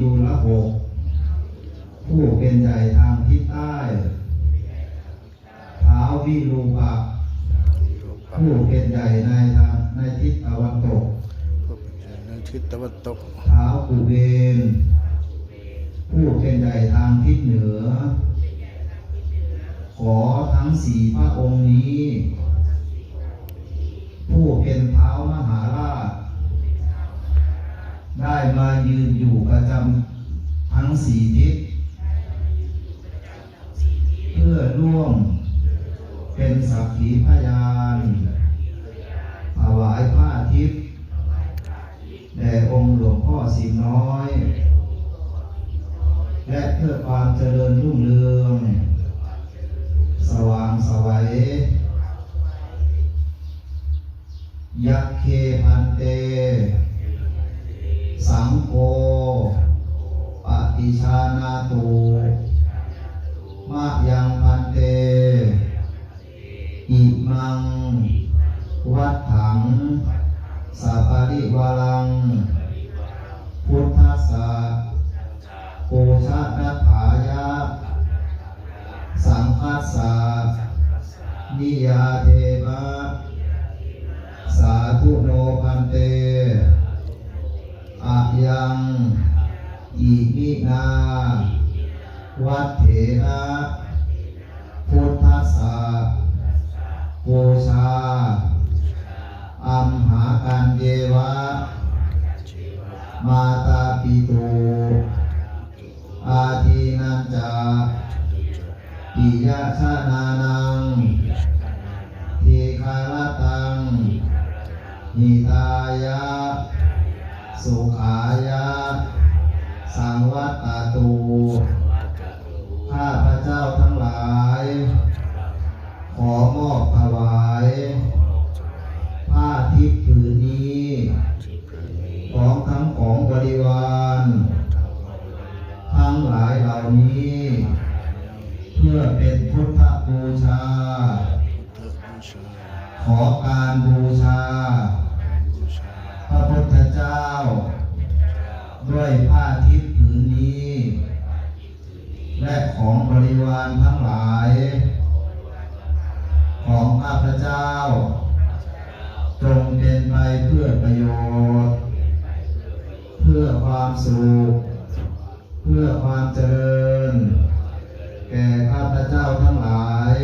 รุฬหกผู้เป็นใหญ่ทางทิศใต้ท้าววิรูปะผู้เป็นใหญ่ในทิศตะวันตกท้าวกุเบนผู้เป็นใหญ่ทางทิศเหนือขอทั้งสี่พระองค์นี้ผู้เป็นเท้ามหาราชได้มายืนอยู่ประจำทั้งสี่ทิศเพื่อร่วมเป็นสักขีพยานถวายผ้าทิพย์แด่องค์หลวงพ่อสิงห์น้อยและเพื่อความเจริญรุ่งเรืองสว่างไสวยัคเคพันเตสังโฆปฏิชานาตุมะยังพันเตอิมังวัฏถังสัพพะริวารังพุทธัสสะโกชะนัฏฐายะสังฆัสสะนิยาเทมะสาธุโนพันเตอะยังอิมินาวัฏเถนะพุทธัสสะโกชาอัมหากันเยวะมาตาปิตุอาทินันจาปิยะชานานังทีคารตังหิตายะสุขายะสังวัตตตุข้าพระเจ้าทั้งหลายขอมอบถวายผ้าทิพย์ผืนนี้ของทั้งของบริวารทั้งหลายเหล่านี้เพื่อเป็นพุทธบูชาขอการบูชาพระพุทธเจ้าด้วยผ้าทิพย์ผืนนี้และของบริวารทั้งหลายของข้าพเจ้าจงเป็นไปเพื่อประโยชน์เพื่อความสุขเพื่อความเจริญแก่ข้าพเจ้าทั้งหลาย